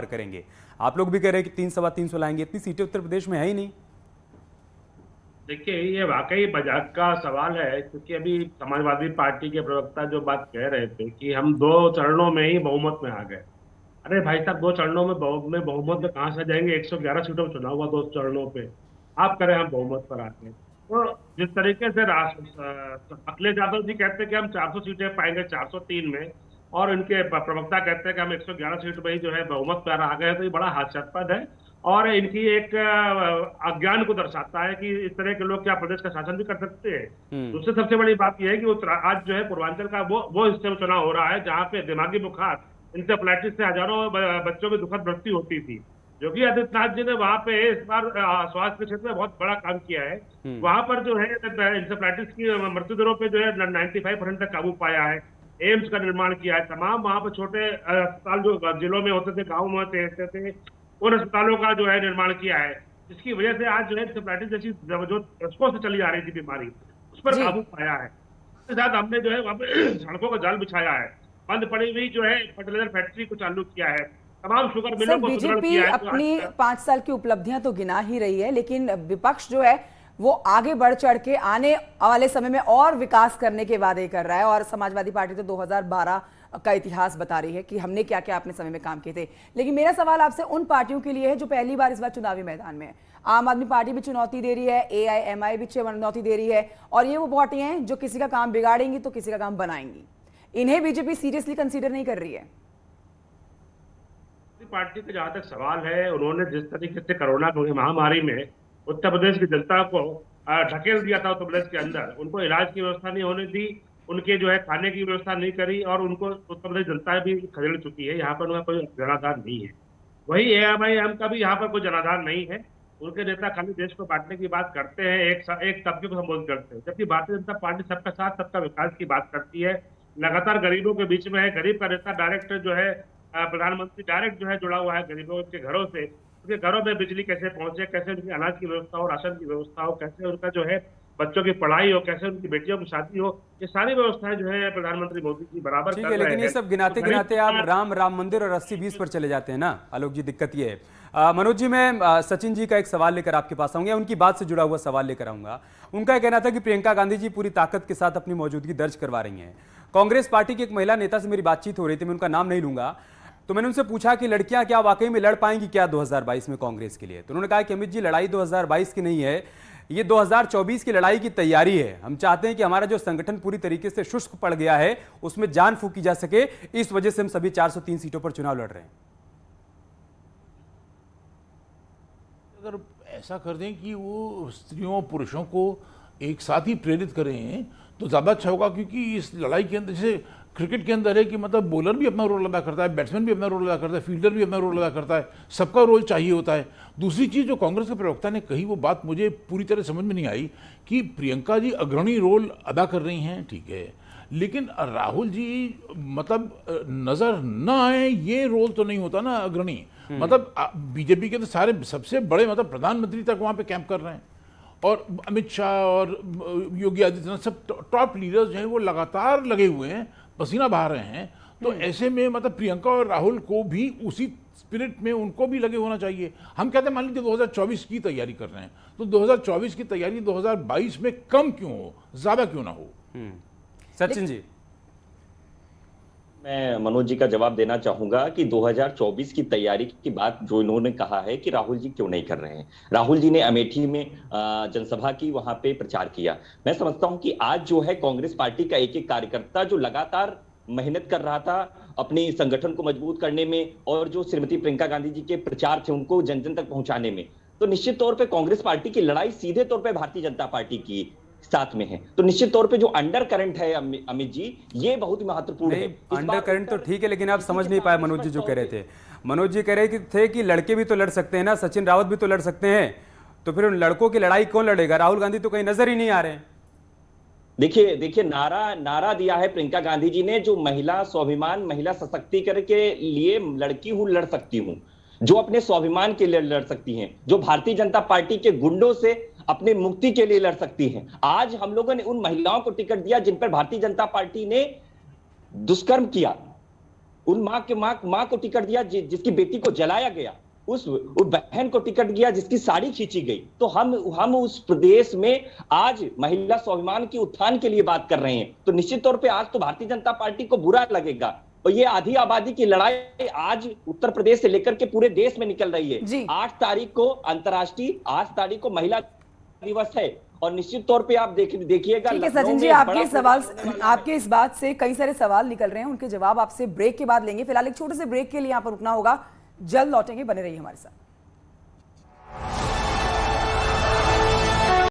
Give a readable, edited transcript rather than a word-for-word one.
करेंगे। आप लोग भी कह रहे हैं कि 300 सवा 300 लाएंगे, इतनी सीटें उत्तर प्रदेश में है ही नहीं। देखिए, ये वाकई मजाक का सवाल है, क्योंकि अभी समाजवादी पार्टी के प्रवक्ता जो बात कह रहे थे कि हम 2 चरणों में ही बहुमत में आ गए। अरे भाई साहब, 2 चरणों में बहुमत में कहाँ से जाएंगे? 111 सीटों में चुनाव हुआ 2 चरणों पे। आप करें हम बहुमत पर आके, तो जिस तरीके से अखिलेश यादव जी कहते हैं कि हम 400 सीटें पाएंगे 403 में, और इनके प्रवक्ता कहते हैं कि हम 111 सीट में ही जो है बहुमत पर आ गए, तो ये बड़ा हास्यास्पद है। और इनकी एक अज्ञान को दर्शाता है कि इस तरह के लोग क्या प्रदेश का शासन भी कर सकते हैं। दूसरी सबसे बड़ी बात यह है कि आज जो है पूर्वांचल का वो हिस्से में चुनाव हो रहा है जहाँ पे दिमागी बुखार, इंसेफ्लाइटिस से हजारों बच्चों में दुखद मृत्यु होती थी। योगी आदित्यनाथ जी ने वहां पे इस बार स्वास्थ्य के क्षेत्र में बहुत बड़ा काम किया है। वहां पर जो है इंसेफ्लाइटिस की मृत्यु दरों पे जो है 95% तक काबू पाया है। एम्स का निर्माण किया है। तमाम वहां पर छोटे अस्पताल जो जिलों में होते थे, गाँव में होते थे, उन अस्पतालों का जो है निर्माण किया है, जिसकी वजह से आज जो है इंसेफ्लाइटिस जैसी जो दशकों से चली आ रही थी बीमारी, उस पर जी। काबू पाया है। उसके साथ हमने जो है वहां पे सड़कों का जाल बिछाया है। बंद पड़ी हुई जो है फर्टिलाइजर फैक्ट्री को चालू किया है। तमाम शुगर मिलों सर, को सुदृढ़ बीजेपी किया है। तो अपनी 5 साल की उपलब्धियां तो गिना ही रही है, लेकिन विपक्ष जो है वो आगे बढ़ चढ़ के आने वाले समय में और विकास करने के वादे कर रहा है। और समाजवादी पार्टी तो 2012 का इतिहास बता रही है कि हमने क्या क्या अपने समय में काम किए थे। लेकिन मेरा सवाल आपसे उन पार्टियों के लिए है जो पहली बार इस बार चुनावी मैदान में है। आम आदमी पार्टी भी चुनौती दे रही है, AIMI भी चुनौती दे रही है, और ये वो पार्टियां हैं जो किसी का काम बिगाड़ेंगी तो किसी का काम बनाएंगी। इन्हें बीजेपी सीरियसली कंसीडर नहीं कर रही है। पार्टी का जहां तक सवाल है, उन्होंने जिस तरीके से कोरोना महामारी में उत्तर प्रदेश की जनता को ढकेल दिया था, उत्तर प्रदेश के अंदर उनको इलाज की व्यवस्था नहीं होने दी, उनके जो है खाने की व्यवस्था नहीं करी, और उनको उत्तर प्रदेश जनता भी खदेड़ चुकी है। यहाँ पर उनका कोई जनाधार नहीं है। वही AIMIM का भी यहाँ पर कोई जनाधार नहीं है। उनके नेता खाली देश को बांटने की बात करते हैं, एक तबके को संबोधित करते हैं, जबकि भारतीय जनता पार्टी सबका साथ सबका विकास की बात करती है। लगातार गरीबों के बीच में है। गरीब का नेता डायरेक्ट जो है प्रधानमंत्री डायरेक्ट जो है जुड़ा हुआ है गरीबों के घरों से। उनके घरों में बिजली कैसे पहुंचे, कैसे उनकी अनाज की व्यवस्था हो, राशन की व्यवस्था हो, कैसे उनका जो है बच्चों की पढ़ाई हो, कैसे उनकी बेटियों की शादी हो, ये सारी व्यवस्थाएं जो है प्रधानमंत्री मोदी जी बराबर ठीक कर है, रहे लेकिन ये हैं। सब गिनाते तो गिनाते आप राम मंदिर और 80-20 पर चले जाते हैं ना आलोक जी। दिक्कत ये है। मनोज जी, मैं सचिन जी का एक सवाल लेकर आपके पास आऊंगा, उनकी बात से जुड़ा हुआ सवाल लेकर आऊंगा। उनका यह कहना था कि प्रियंका गांधी जी पूरी ताकत के साथ अपनी मौजूदगी दर्ज करवा रही हैं। कांग्रेस पार्टी की एक महिला नेता से मेरी बातचीत हो रही थी, मैं उनका नाम नहीं लूंगा, तो मैंने उनसे पूछा कि लड़कियां क्या वाकई में लड़ पाएंगी क्या 2022 में कांग्रेस के लिए। तो उन्होंने कहा कि अमित जी, लड़ाई 2022 की नहीं है, ये 2024 की लड़ाई की तैयारी है। हम चाहते हैं कि हमारा जो संगठन पूरी तरीके से शुष्क पड़ गया है उसमें जान फूकी जा सके, इस वजह से हम सभी 403 सीटों पर चुनाव लड़ रहे हैं। अगर ऐसा कर दें कि वो स्त्रियों पुरुषों को एक साथ ही प्रेरित करें तो ज़्यादा अच्छा होगा, क्योंकि इस लड़ाई के अंदर जैसे क्रिकेट के अंदर है कि मतलब बॉलर भी अपना रोल अदा करता है, बैट्समैन भी अपना रोल अदा करता है, फील्डर भी अपना रोल अदा करता है, सबका रोल चाहिए होता है। दूसरी चीज़ जो कांग्रेस के प्रवक्ता ने कही, वो बात मुझे पूरी तरह समझ में नहीं आई कि प्रियंका जी अग्रणी रोल अदा कर रही हैं, ठीक है, लेकिन राहुल जी मतलब नज़र न आए ये रोल तो नहीं होता ना अग्रणी। मतलब बीजेपी के तो सारे सबसे बड़े मतलब प्रधानमंत्री तक वहाँ पे कैंप कर रहे हैं, और अमित शाह और योगी आदित्यनाथ सब टॉप लीडर्स जो हैं वो लगातार लगे हुए हैं, पसीना बहा रहे हैं। तो ऐसे में मतलब प्रियंका और राहुल को भी उसी स्पिरिट में उनको भी लगे होना चाहिए। हम कहते हैं मान लीजिए 2024 की तैयारी कर रहे हैं, तो 2024 की तैयारी 2022 में कम क्यों हो, ज्यादा क्यों ना हो। सचिन जी, मैं मनोज जी का जवाब देना चाहूंगा कि 2024 की तैयारी की बात जो इन्होंने कहा है कि राहुल जी क्यों नहीं कर रहे हैं। राहुल जी ने अमेठी में जनसभा की, वहां पे प्रचार किया। मैं समझता हूं कि आज जो है कांग्रेस पार्टी का एक एक कार्यकर्ता जो लगातार मेहनत कर रहा था अपने संगठन को मजबूत करने में, और जो श्रीमती प्रियंका गांधी जी के प्रचार थे उनको जन जन तक पहुंचाने में, तो निश्चित तौर पर कांग्रेस पार्टी की लड़ाई सीधे तौर पर भारतीय जनता पार्टी की साथ में है। तो निश्चित तौर पे जो अंडर करंट है अमित जी, ये बहुत ही महत्वपूर्ण है। अंडर करंट तो ठीक है, लेकिन आप समझ नहीं पाए मनोज जी जो कह रहे थे। मनोज जी कह रहे थे कि लड़के भी तो लड़ सकते हैं ना, सचिन रावत भी तो लड़ सकते हैं, तो फिर उन लड़कों की लड़ाई कौन लड़ेगा? राहुल गांधी तो कहीं नजर ही नहीं आ रहे हैं। देखिए नारा दिया है प्रियंका गांधी जी ने, जो महिला स्वाभिमान, महिला सशक्तिकरण के लिए लड़की हूं, लड़ सकती हूं, जो अपने स्वाभिमान के लिए लड़ सकती हैं, जो भारतीय जनता पार्टी के गुंडों से अपने मुक्ति के लिए लड़ सकती हैं। आज हम लोगों ने उन महिलाओं को टिकट दिया जिन पर भारतीय जनता पार्टी ने दुष्कर्म किया, उन माँ को टिकट दिया जिसकी बेटी को जलाया गया, उस बहन को टिकट दिया जिसकी साड़ी खींची गई। तो हम उस प्रदेश में आज महिला स्वाभिमान की उत्थान के लिए बात कर रहे हैं। तो निश्चित तौर पे आज तो भारतीय जनता पार्टी को बुरा लगेगा। और ये आधी आबादी की लड़ाई आज उत्तर प्रदेश से लेकर के पूरे देश में निकल रही है। 8 तारीख को अंतर्राष्ट्रीय, 8 तारीख को महिला दिवस है और निश्चित तौर पे आप देखिएगा। ठीक है सचिन जी, आपके इस बात से कई सारे सवाल निकल रहे हैं, उनके जवाब आपसे ब्रेक के बाद लेंगे। फिलहाल एक छोटे से ब्रेक के लिए यहाँ पर रुकना होगा, जल्द लौटेंगे, बने रहिए हमारे साथ।